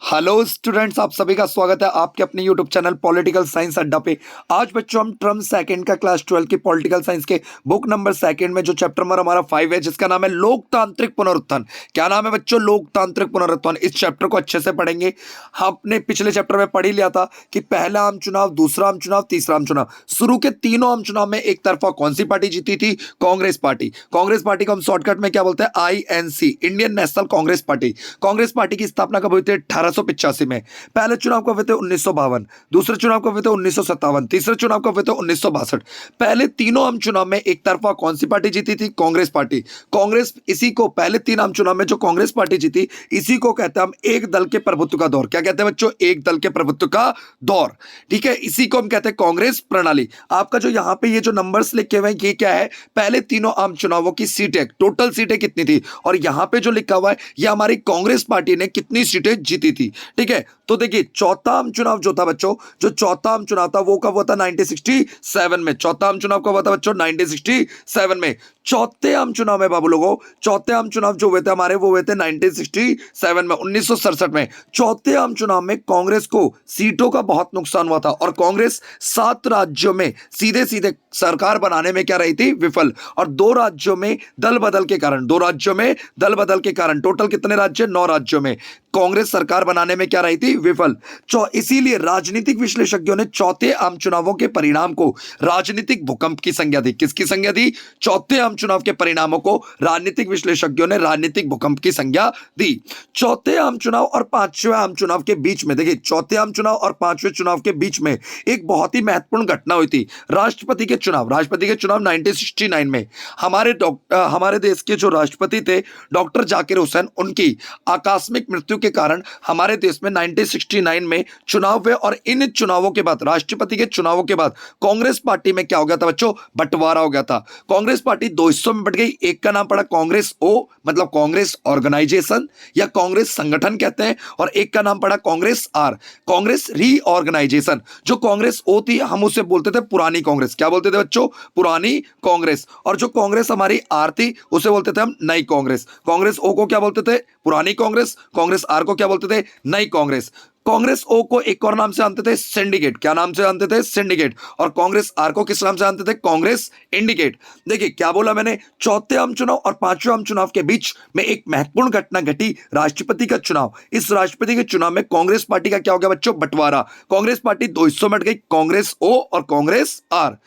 Hello students, आप सभी का स्वागत है आपके अपने यूट्यूब चैनल पॉलिटिकल साइंस अड्डा पे। आज बच्चों हम टर्म सेकंड का क्लास 12 की पॉलिटिकल साइंस के बुक नंबर सेकंड में जो चैप्टर नंबर हमारा 5 है, जिसका नाम है लोकतांत्रिक पुनरुत्थान। क्या नाम है बच्चों? लोकतांत्रिक पुनरुत्थान। इस चैप्टर को अच्छे से पढ़ेंगे। हमने पिछले चैप्टर में पढ़ ही लिया था कि पहला आम चुनाव, दूसरा आम चुनाव, तीसरा आम चुनाव। शुरू के तीनों आम चुनाव में एक तरफा कौन सी पार्टी जीती थी? कांग्रेस पार्टी। कांग्रेस पार्टी को हम शॉर्टकट में क्या बोलते हैं? INC, Indian national Congress party. Congress party की स्थापना कब हुई थी? 1885 में। पहले चुनाव कब हुए थे? 1952। दूसरे चुनाव कब हुए थे? 1957। तीसरे चुनाव कब हुए थे? 1962। पहले तीनों आम चुनाव में एक तरफा कौन सी पार्टी जीती थी? कांग्रेस पार्टी। कांग्रेस, इसी को पहले तीन आम चुनाव में जो कांग्रेस पार्टी जीती, इसी को कहते हैं हम एक दल के प्रभुत्व का दौर। क्या कहते हैं बच्चों? एक दल के प्रभुत्व का दौर। ठीक है, इसी को हम कहते हैं कांग्रेस प्रणाली। आपका जो यहां पे ये जो नंबर्स लिखे हुए हैं, ये क्या है? पहले तीनों आम चुनावों की सीटें, टोटल सीटें कितनी थी, और यहां पे जो लिखा हुआ है, ये हमारी कांग्रेस पार्टी ने कितनी सीटें जीती थी। ठीक है, तो देखिए चौथा आम चुनाव जो था बच्चों, जो चौथा आम चुनाव था वो कब हुआ था? 1967 में। चौथा आम चुनाव कब हुआ था बच्चों? 1967 में। चौथे आम चुनाव में बाबू लोगों, चौथे आम चुनाव जो हुए थे हमारे, वो हुए थे 1967 में, 1967 में। चौथे आम चुनाव में कांग्रेस को सीटों का बहुत नुकसान हुआ था और कांग्रेस 7 राज्यों में सीधे सीधे सरकार बनाने में क्या रही थी? विफल। और 2 राज्यों में दल बदल के कारण, 2 राज्यों में दल बदल के कारण, टोटल कितने राज्य? 9 राज्यों में कांग्रेस सरकार बनाने में क्या रही थी? विफल। इसीलिए राजनीतिक विश्लेषज्ञों ने चौथे आम चुनावों के परिणाम को राजनीतिक भूकंप की संज्ञा दी। किसकी संज्ञा दी? चौथे आम चुनाव के परिणामों को राजनीतिक विश्लेषज्ञों ने राजनीतिक भूकंप की संज्ञा दी। चौथे आम चुनाव और पांचवें आम चुनाव के बीच में, देखिए चौथे आम चुनाव और पांचवें चुनाव के बीच में एक बहुत ही महत्वपूर्ण घटना हुई थी, राष्ट्रपति के चुनाव। राष्ट्रपति के चुनाव 1969 में हमारे देश के जो राष्ट्रपति थे डॉक्टर जाकिर हुसैन, उनकी आकस्मिक मृत्यु के कारण हमारे देश में 1969 में चुनाव हुए। और इन चुनावों के बाद, राष्ट्रपति के चुनावों के बाद, कांग्रेस पार्टी में क्या हो गया था बच्चों? बंटवारा हो गया था। कांग्रेस पार्टी 2 हिस्सों में बंट गई। एक का नाम पड़ा कांग्रेस ओ, मतलब कांग्रेस ऑर्गेनाइजेशन या कांग्रेस संगठन कहते हैं, और एक का नाम पड़ा कांग्रेस आर, कांग्रेस रीऑर्गेनाइजेशन। जो कांग्रेस ओ थी, हम उसे बोलते थे पुरानी कांग्रेस। क्या बोलते थे बच्चों? पुरानी कांग्रेस। और जो कांग्रेस हमारी आर थी, उसे बोलते थे हम नई कांग्रेस। कांग्रेस ओ को क्या बोलते थे? पुरानी कांग्रेस। कांग्रेस आर को क्या बोलते थे? नई कांग्रेस। कांग्रेस ओ को एक और नाम से जानते थे, सिंडिकेट। क्या नाम से जानते थे? सिंडिकेट। और कांग्रेस आर को किस नाम से जानते थे? कांग्रेस इंडिकेट। देखिए क्या बोला मैंने, चौथे आम चुनाव और पांचवें आम चुनाव के बीच में एक महत्वपूर्ण घटना घटी, राष्ट्रपति का चुनाव। इस राष्ट्रपति के चुनाव में कांग्रेस पार्टी का क्या हो गया बच्चों? बंटवारा। कांग्रेस पार्टी 2 हिस्सों में बट गई, कांग्रेस ओ और कांग्रेस आर।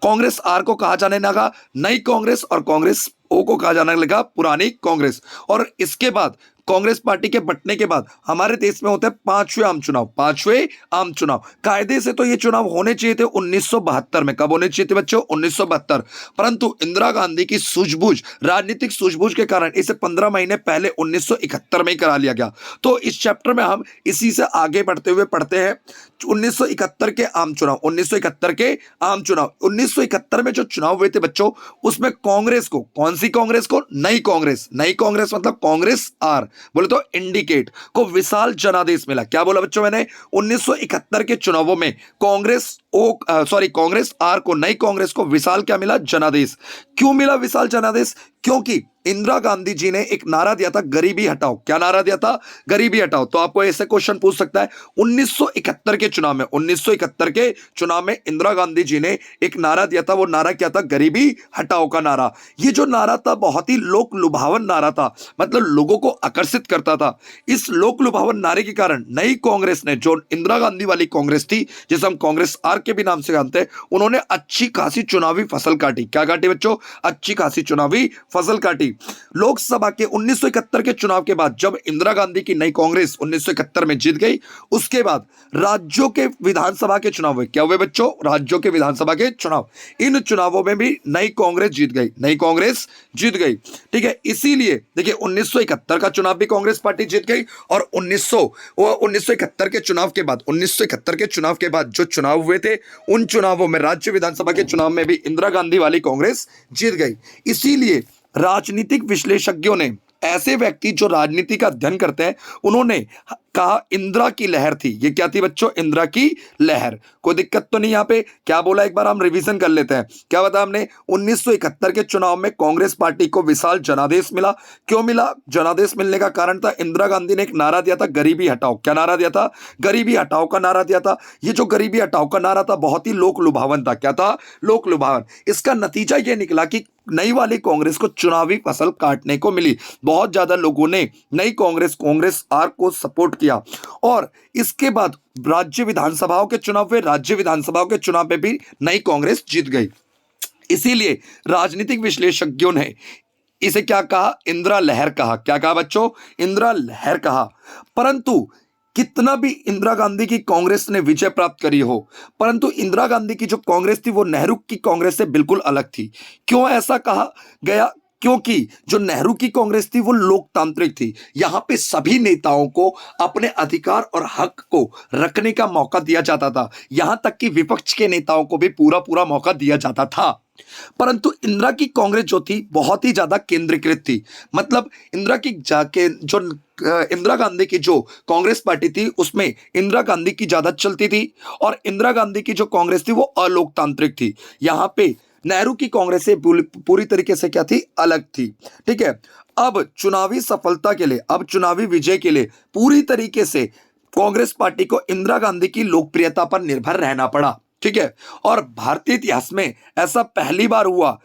कांग्रेस आर को कहा जाने लगा नई कांग्रेस और कांग्रेस ओ को कहा जाने लगा पुरानी कांग्रेस। और इसके बाद कांग्रेस पार्टी के बंटने के बाद हमारे देश में होते हैं 5वें आम चुनाव। 5वें आम चुनाव कायदे से तो ये चुनाव होने चाहिए थे 1972 में। कब होने चाहिए थे बच्चों? 1972। परंतु इंदिरा गांधी की सूझबूझ, राजनीतिक सूझबूझ के कारण इसे 15 महीने पहले 1971 में ही करा लिया गया। तो इस चैप्टर में हम इसी से आगे बढ़ते हुए पढ़ते हैं 1971 के आम चुनाव। 1971 के आम चुनाव, 1971 में जो चुनाव हुए थे बच्चों, उसमें कांग्रेस को, कौन सी कांग्रेस को? नई कांग्रेस। नई कांग्रेस मतलब कांग्रेस आर, बोले तो इंडिकेट को विशाल जनादेश मिला। क्या बोला बच्चों मैंने? 1971 के चुनावों में कांग्रेस आर को, नई कांग्रेस को विशाल क्या मिला? जनादेश। क्यों मिला विशाल जनादेश? क्योंकि इंदिरा गांधी जी ने एक नारा दिया था, गरीबी हटाओ। क्या नारा दिया था? गरीबी हटाओ। तो आपको ऐसे क्वेश्चन पूछ सकता है, 1971 के चुनाव में, 1971 के चुनाव में इंदिरा गांधी जी ने एक नारा दिया था। वो नारा क्या था? गरीबी हटाओ का नारा। ये जो नारा था बहुत ही लोक लुभावन नारा था, मतलब लोगों को आकर्षित करता था। इस लोक लुभावन नारे के कारण नई कांग्रेस ने, जो इंदिरा गांधी वाली कांग्रेस थी, जिसे हम कांग्रेस आर के भी नाम से जानते हैं, उन्होंने अच्छी खासी चुनावी फसल काटी। क्या काटी बच्चों? अच्छी खासी चुनावी फसल काटी। लोकसभा के 1971 के चुनाव के बाद जब इंदिरा गांधी की नई कांग्रेस 1971 में जीत गई, उसके बाद राज्यों के विधानसभा के चुनाव हुए। क्या हुए बच्चों? राज्यों के विधानसभा के चुनाव। इन चुनावों में भी नई कांग्रेस जीत गई। नई कांग्रेस जीत गई। ठीक है, इसीलिए देखिए 1971 का चुनाव भी कांग्रेस पार्टी जीत गई। और 1971 के चुनाव के बाद, 1971 के चुनाव के बाद जो चुनाव हुए थे, उन चुनावों में, राज्य विधानसभा के चुनाव में भी इंदिरा गांधी वाली कांग्रेस जीत गई। इसीलिए राजनीतिक विश्लेषज्ञों ने ऐसे व्यक्ति जो राजनीति का अध्ययन करते हैं उन्होंने कहा इंदिरा की लहर थी। ये क्या थी बच्चों? इंदिरा की लहर। कोई दिक्कत तो नहीं यहाँ पे? क्या बोला एक बार हम रिवीजन कर लेते हैं। क्या बताया हमने? 1971 के चुनाव में कांग्रेस पार्टी को विशाल जनादेश मिला। क्यों मिला? जनादेश मिलने का कारण था इंदिरा गांधी ने एक नारा दिया था, गरीबी हटाओ। क्या नारा दिया था? गरीबी हटाओ का नारा दिया था। ये जो गरीबी हटाओ का नारा था बहुत ही लोक लुभावन था। क्या था? लोक लुभावन। इसका नतीजा ये निकला कि नई वाली कांग्रेस को चुनावी फसल काटने को मिली। बहुत ज्यादा लोगों ने नई कांग्रेस आर को सपोर्ट किया और इसके बाद राज्य विधानसभाओं के चुनाव पे, राज्य विधानसभाओं के चुनाव पे भी नई कांग्रेस जीत गई। इसीलिए राजनीतिक विश्लेषज्ञों ने इसे क्या कहा? इंदिरा लहर कहा। क्या कहा बच्चों? इंदिरा लहर कहा। परंतु कितना भी इंदिरा गांधी की कांग्रेस ने विजय प्राप्त करी हो, परंतु इंदिरा गांधी की जो कांग्रेस थी वो नेहरू की कांग्रेस से बिल्कुल अलग थी। क्यों ऐसा कहा गया? क्योंकि जो नेहरू की कांग्रेस थी वो लोकतांत्रिक थी। यहां पे सभी नेताओं को अपने अधिकार और हक को रखने का मौका दिया जाता था। यहां तक कि विपक्ष के नेताओं को भी पूरा पूरा मौका दिया जाता था। परंतु इंदिरा की कांग्रेस जो थी बहुत ही ज्यादा केंद्रीकृत थी। मतलब इंदिरा की जाके जो इंदिरा गांधी की जो कांग्रेस पार्टी थी उसमें इंदिरा गांधी की ज्यादा चलती थी और इंदिरा गांधी की जो कांग्रेस थी वो अलोकतांत्रिक थी। यहां पे नेहरू की कांग्रेस से पूरी तरीके से क्या थी? अलग थी। ठीक है। अब चुनावी सफलता के लिए, अब चुनावी विजय के लिए पूरी तरीके से कांग्रेस पार्टी को इंदिरा गांधी की लोकप्रियता पर निर्भर रहना पड़ा। ठीक है। और भारतीय इतिहास में ऐसा पहली बार हुआ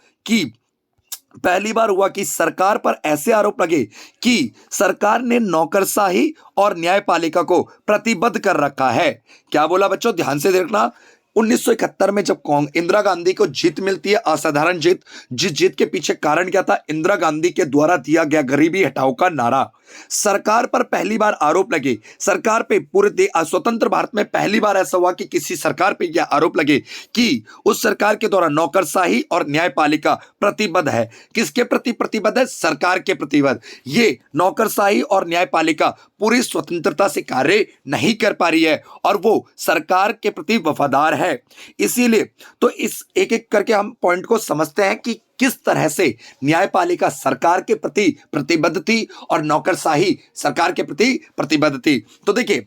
कि सरकार पर ऐसे आरोप लगे कि सरकार ने नौकरशाही और न्यायपालिका को प्रतिबद्ध कर रखा है। क्या बोला बच्चों? ध्यान से देखना। 1971 में जब इंदिरा गांधी को जीत मिलती है, असाधारण जीत, जिस जीत के पीछे कारण क्या था? इंदिरा गांधी के द्वारा दिया गया गरीबी हटाओ का नारा। सरकार पर पहली बार आरोप लगे, सरकार पे स्वतंत्र भारत में पहली बार ऐसा हुआ कि किसी सरकार पे यह आरोप लगे कि उस सरकार के द्वारा नौकरशाही और न्यायपालिका प्रतिबद्ध है। किसके प्रति प्रतिबद्ध है? सरकार के प्रतिबद्ध। ये नौकरशाही और न्यायपालिका पूरी स्वतंत्रता से कार्य नहीं कर पा रही है और वो सरकार के प्रति वफादार है। इसीलिए तो इस एक एक करके हम पॉइंट को समझते हैं कि किस तरह से न्यायपालिका सरकार के प्रति प्रतिबद्ध थी और नौकरशाही सरकार के प्रति प्रतिबद्ध थी। तो देखिए,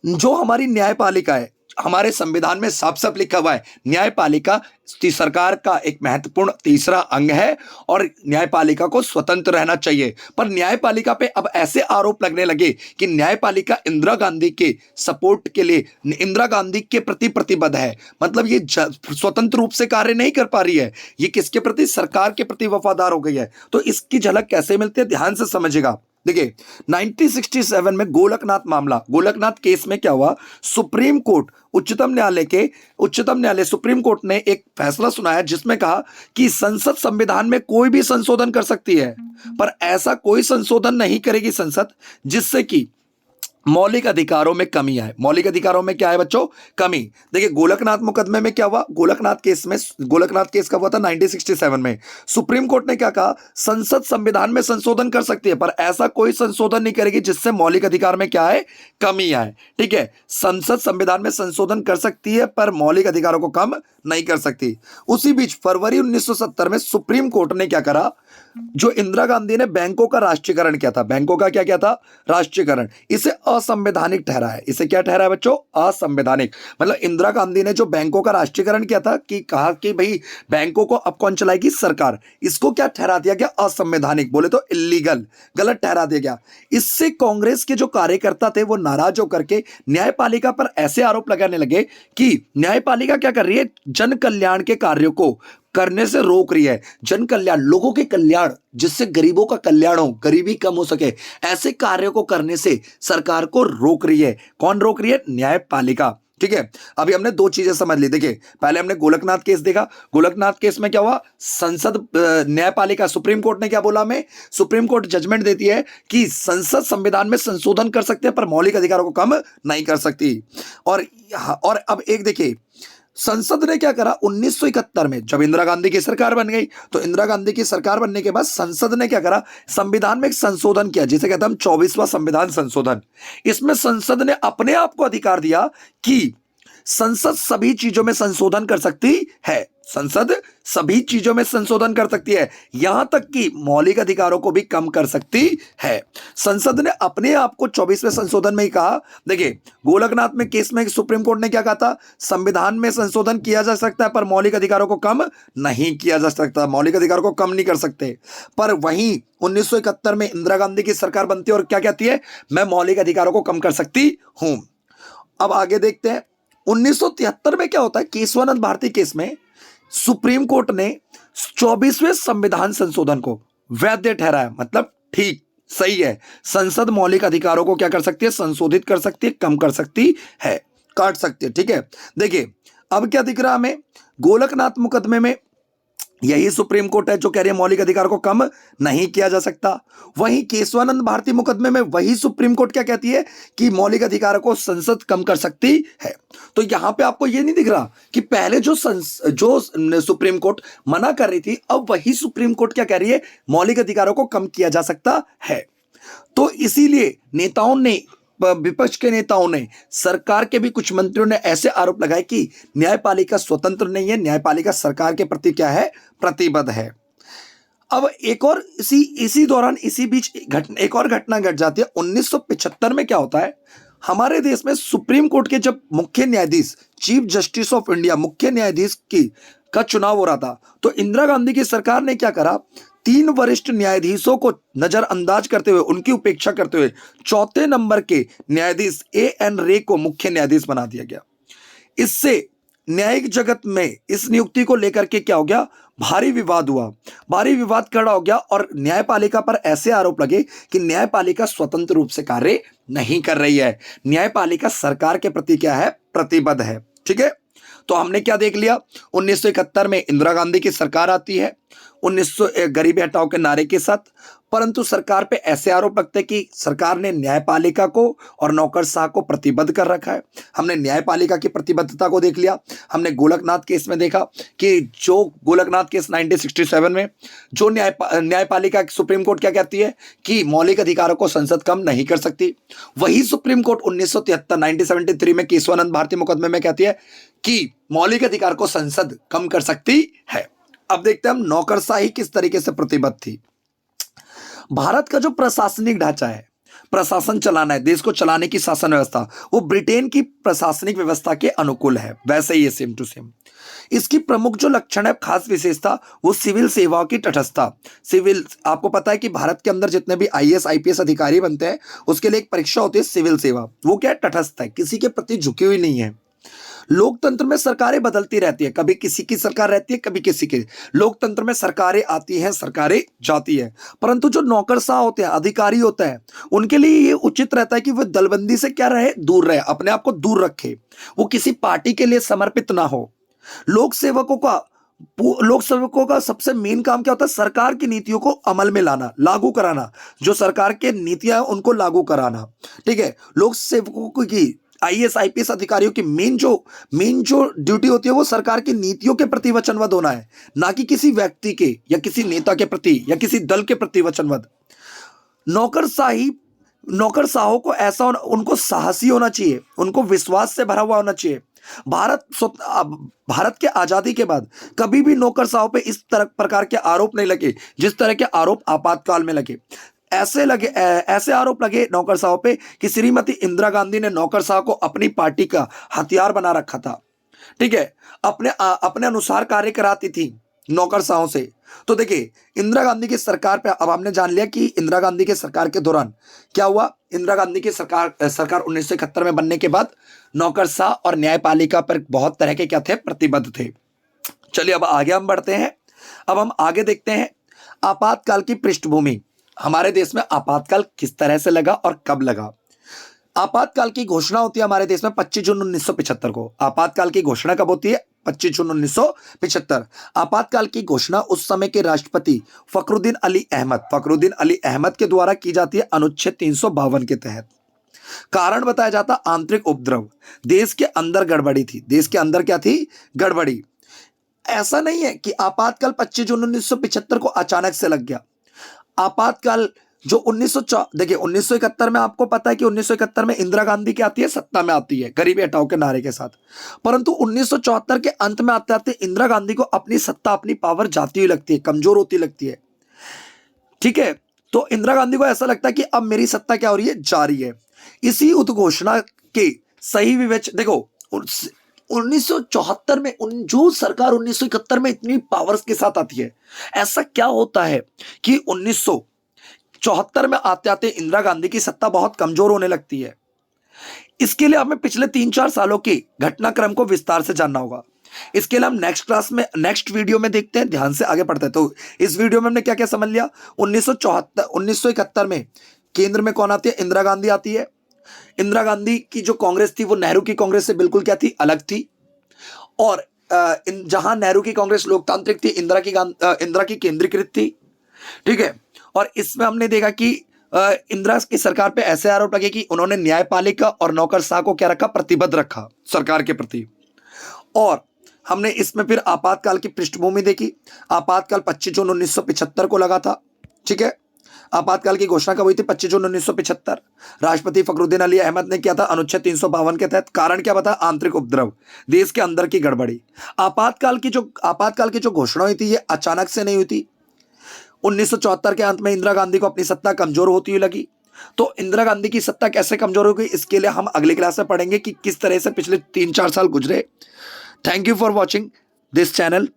जो हमारी न्यायपालिका है, हमारे संविधान में साफ साफ लिखा हुआ है न्यायपालिका सरकार का एक महत्वपूर्ण तीसरा अंग है और न्यायपालिका को स्वतंत्र रहना चाहिए। पर न्यायपालिका पे अब ऐसे आरोप लगने लगे कि न्यायपालिका इंदिरा गांधी के सपोर्ट के लिए, इंदिरा गांधी के प्रति प्रतिबद्ध है। मतलब ये स्वतंत्र रूप से कार्य नहीं कर पा रही है, ये किसके प्रति? सरकार के प्रति वफादार हो गई है। तो इसकी झलक कैसे मिलती है? ध्यान से समझिएगा। देखिए 1967 में गोलकनाथ मामला, गोलकनाथ केस में क्या हुआ? सुप्रीम कोर्ट, उच्चतम न्यायालय सुप्रीम कोर्ट ने एक फैसला सुनाया जिसमें कहा कि संसद संविधान में कोई भी संशोधन कर सकती है, पर ऐसा कोई संशोधन नहीं करेगी संसद जिससे कि मौलिक अधिकारों में कमी आए। मौलिक अधिकारों में क्या है बच्चों? कमी। देखिए गोलकनाथ मुकदमे में क्या हुआ? गोलकनाथ केस कब हुआ था? 1967 में। सुप्रीम कोर्ट ने क्या कहा? संसद संविधान में संशोधन कर सकती है पर ऐसा कोई संशोधन नहीं करेगी जिससे मौलिक अधिकार में क्या है? कमी आए। ठीक है। संसद संविधान में संशोधन कर सकती है पर मौलिक अधिकारों को कम नहीं कर सकती। उसी बीच फरवरी 1970 में सुप्रीम कोर्ट ने क्या करा? जो इंदिरा गांधी ने बैंकों का राष्ट्रीयकरण किया था, बैंकों का क्या किया था? राष्ट्रीयकरण। इसे असंवैधानिक ठहरा है। इसे क्या ठहरा है बच्चों? असंवैधानिक। मतलब इंदिरा गांधी ने जो बैंकों का राष्ट्रीयकरण किया था कि कहा कि भाई बैंकों को अब कौन चलाएगी? सरकार। इसको क्या ठहरा दिया गया? असंवैधानिक, बोले तो इलीगल, गलत ठहरा दिया गया। इससे कांग्रेस के जो कार्यकर्ता थे वो नाराज होकर के न्यायपालिका पर ऐसे आरोप लगाने लगे कि न्यायपालिका क्या कर रही है? जन कल्याण के कार्यों को करने से रोक रही है। जन कल्याण, लोगों के कल्याण, जिससे गरीबों का कल्याण हो, गरीबी कम हो सके, ऐसे कार्यों को करने से सरकार को रोक रही है। कौन रोक रही है? न्यायपालिका। ठीक है। अभी हमने दो चीजें समझ ली। देखिए पहले हमने गोलकनाथ केस देखा। गोलकनाथ केस में क्या हुआ? संसद न्यायपालिका, सुप्रीम कोर्ट ने क्या बोला? हमें सुप्रीम कोर्ट जजमेंट देती है कि संसद संविधान में संशोधन कर सकते हैं पर मौलिक अधिकारों को कम नहीं कर सकती। और अब एक देखिए संसद ने क्या करा? 1971 में जब इंदिरा गांधी की सरकार बन गई, तो इंदिरा गांधी की सरकार बनने के बाद संसद ने क्या करा? संविधान में एक संशोधन किया जिसे कहते हैं हम 24वां संविधान संशोधन। इसमें संसद ने अपने आप को अधिकार दिया कि संसद सभी चीजों में संशोधन कर सकती है। संसद सभी चीजों में संशोधन कर सकती है, यहां तक कि मौलिक अधिकारों को भी कम कर सकती है। संसद ने अपने आप को 24वें संशोधन में ही कहा। देखिए, गोलकनाथ में केस में सुप्रीम कोर्ट ने क्या कहा था? संविधान में संशोधन किया जा सकता है पर मौलिक अधिकारों को कम नहीं किया जा सकता, मौलिक अधिकारों को कम नहीं कर सकते। पर वहीं 1971 में इंदिरा गांधी की सरकार बनती है और क्या कहती है? मैं मौलिक अधिकारों को कम कर सकती हूं। अब आगे देखते हैं 1973 में क्या होता है। केशवानंद भारती केस में सुप्रीम कोर्ट ने 24वें संविधान संशोधन को वैध ठहराया, मतलब ठीक सही है। संसद मौलिक अधिकारों को क्या कर सकती है? संशोधित कर सकती है, कम कर सकती है, काट सकती है। ठीक है, देखिए अब क्या दिख रहा हमें? गोलकनाथ मुकदमे में यही सुप्रीम कोर्ट है जो कह रही है मौलिक अधिकार को कम नहीं किया जा सकता। वहीं केशवानंद भारती मुकदमे में वही सुप्रीम कोर्ट क्या कहती है कि मौलिक अधिकारों को संसद कम कर सकती है। तो यहां पे आपको ये नहीं दिख रहा कि पहले जो सुप्रीम कोर्ट मना कर रही थी, अब वही सुप्रीम कोर्ट क्या कह रही है? मौलिक अधिकारों को कम किया जा सकता है। तो इसीलिए नेताओं ने, विपक्ष के नेताओं ने, सरकार के भी कुछ मंत्रियों ने ऐसे आरोप लगाए कि न्यायपालिका स्वतंत्र नहीं है, न्यायपालिका सरकार के प्रति क्या है? प्रतिबद्ध है। अब एक और इसी दौरान इसी बीच एक और घटना घट जाती है। 1975 में क्या होता है? हमारे देश में सुप्रीम कोर्ट के जब मुख्य न्यायाधीश, चीफ जस्टिस ऑफ इंडिया, मुख्य न्यायाधीश का चुनाव हो रहा था, तो इंदिरा गांधी की सरकार ने क्या करा? 3 वरिष्ठ न्यायाधीशों को नजरअंदाज करते हुए, उनकी उपेक्षा करते हुए, चौथे नंबर के न्यायाधीश A.N. रे को मुख्य न्यायाधीश बना दिया गया। इससे न्यायिक जगत में इस नियुक्ति को लेकर के क्या हो गया? भारी विवाद हुआ, भारी विवाद खड़ा हो गया और न्यायपालिका पर ऐसे आरोप लगे कि न्यायपालिका स्वतंत्र रूप से कार्य नहीं कर रही है, न्यायपालिका सरकार के प्रति क्या है? प्रतिबद्ध है। ठीक है, तो हमने क्या देख लिया? 1971 में इंदिरा गांधी की सरकार आती है 1900 गरीबी हटाओ के नारे के साथ, परंतु सरकार पे ऐसे आरोप लगते हैं कि सरकार ने न्यायपालिका को और नौकरशाह को प्रतिबद्ध कर रखा है। हमने न्यायपालिका की प्रतिबद्धता को देख लिया। हमने गोलकनाथ केस में देखा कि जो गोलकनाथ केस 1967 में जो न्यायपालिका सुप्रीम कोर्ट क्या कहती है कि मौलिक अधिकारों को संसद कम नहीं कर सकती। वही सुप्रीम कोर्ट 1973 में केशवानंद भारती मुकदमे में कहती है कि मौलिक अधिकार को संसद कम कर सकती है। अब देखते हैं हम नौकरशाही किस तरीके से प्रतिबद्ध थी। भारत का जो प्रशासनिक ढांचा है, प्रशासन चलाना है, देश को चलाने की शासन व्यवस्था, वो ब्रिटेन की प्रशासनिक व्यवस्था के अनुकूल है, वैसे ही है सेम टू सेम। इसकी प्रमुख जो लक्षण है, खास विशेषता, वो सिविल सेवाओं की तटस्थता। सिविल, आपको पता है कि भारत के अंदर जितने भी IAS IPS अधिकारी बनते हैं उसके लिए एक परीक्षा होती है सिविल सेवा। वो क्या है? तटस्थ है, किसी के प्रति झुकी हुई नहीं है। लोकतंत्र में सरकारें बदलती रहती है, कभी किसी की सरकार रहती है, कभी किसी की। लोकतंत्र में सरकारें आती हैं, सरकारें जाती है, परंतु जो नौकरशाह होते हैं, अधिकारी होते हैं, उनके लिए ये उचित रहता है कि वह दलबंदी से क्या रहे? दूर रहे, अपने आप को दूर रखे, वो किसी पार्टी के लिए समर्पित ना हो। लोक सेवकों का सबसे मेन काम क्या होता है? सरकार की नीतियों को अमल में लाना, लागू कराना, जो सरकार के नीतियां हैं उनको लागू कराना। ठीक है, लोक सेवकों की, IAS IPS अधिकारियों की मेन जो ड्यूटी होती है वो सरकार की नीतियों के प्रति वचनबद्ध होना है, ना कि किसी व्यक्ति के या किसी नेता के प्रति या किसी दल के प्रति वचनबद्ध। नौकरशाहों को ऐसा उनको साहसी होना चाहिए, उनको विश्वास से भरा हुआ होना चाहिए। भारत के आजादी के बाद कभी भी नौकरशाहों पे इस तरह प्रकार के आरोप नहीं लगे जिस तरह के आरोप आपातकाल में लगे। ऐसे आरोप लगे नौकरशाहों पे कि श्रीमती इंदिरा गांधी ने नौकरशाह को अपनी पार्टी का हथियार बना रखा था। ठीक है, अपने अनुसार कार्य कराती थी नौकरशाहों से। तो देखिए, इंदिरा गांधी की सरकार पे अब हमने जान लिया कि इंदिरा गांधी की सरकार के दौरान क्या हुआ। इंदिरा गांधी की सरकार 1971 में बनने के बाद नौकरशाह और न्यायपालिका पर बहुत तरह के क्या थे? प्रतिबद्ध थे। चलिए अब आगे हम बढ़ते हैं। अब हम आगे देखते हैं आपातकाल की पृष्ठभूमि। हमारे देश में आपातकाल किस तरह से लगा और कब लगा? आपातकाल की घोषणा होती है हमारे देश में 25 जून 1975 को। आपातकाल की घोषणा कब होती है? 25 जून 1975। आपातकाल की घोषणा उस समय के राष्ट्रपति फखरुद्दीन अली अहमद के द्वारा की जाती है अनुच्छेद 352 के तहत। कारण बताया जाता आंतरिक उपद्रव, देश के अंदर गड़बड़ी थी। देश के अंदर क्या थी? गड़बड़ी। ऐसा नहीं है कि आपातकाल 25 जून 1975 को अचानक से लग गया। आपातकाल जो 1900 देखिए 1971 में आपको पता है कि 1971 में इंदिरा गांधी क्या आती है, सत्ता में आती है गरीबी हटाओ के नारे के साथ। परंतु 1974 के अंत में आते आते इंदिरा गांधी को अपनी सत्ता, अपनी पावर जाती हुई लगती है, कमजोर होती लगती है। ठीक है, तो इंदिरा गांधी को ऐसा लगता है कि अब मेरी सत्ता क्या हो रही है, जा रही है। इसी उद्घोषणा के सही विवेचन देखो 1974 में जो सरकार 1971 में इतनी पावर्स के साथ आती है, ऐसा क्या होता है कि 1974 में आते आते इंदिरा गांधी की सत्ता बहुत कमजोर होने लगती है। इसके लिए हमें पिछले 3-4 सालों के घटनाक्रम को विस्तार से जानना होगा। इसके लिए हम नेक्स्ट वीडियो में देखते हैं, ध्यान से आगे पढ़ते हैं। तो इस वीडियो में हमने क्या क्या समझ लिया। 1971 में केंद्र में कौन आती है, इंदिरा गांधी आती है। इंदिरा गांधी की जो कांग्रेस थी वो नेहरू की कांग्रेस से बिल्कुल क्या थी, अलग थी। और जहां नेहरू की कांग्रेस लोकतांत्रिक थी, इंदिरा की केंद्रीकृत थी। ठीक है, और इसमें हमने देखा कि इंदिरा की सरकार पे ऐसे आरोप लगे कि उन्होंने न्यायपालिका और नौकरशाह को क्या रखा, प्रतिबद्ध रखा सरकार के प्रति। और हमने इसमें फिर आपातकाल की पृष्ठभूमि देखी। आपातकाल 25 जून 1975 को लगा था। ठीक है, आपातकाल की घोषणा कब हुई थी, 25 जून 1975। राष्ट्रपति फखरुद्दीन अली अहमद ने किया था अनुच्छेद 352 के तहत। कारण क्या बता, आंतरिक उपद्रव, देश के अंदर की गड़बड़ी। आपातकाल की जो घोषणा हुई थी ये अचानक से नहीं हुई थी। 1974 के अंत में इंदिरा गांधी को अपनी सत्ता कमजोर होती हुई लगी। तो इंदिरा गांधी की सत्ता कैसे कमजोर हो गई, इसके लिए हम अगली क्लास में पढ़ेंगे कि किस तरह से पिछले 3-4 साल गुजरे। Thank you for watching this channel.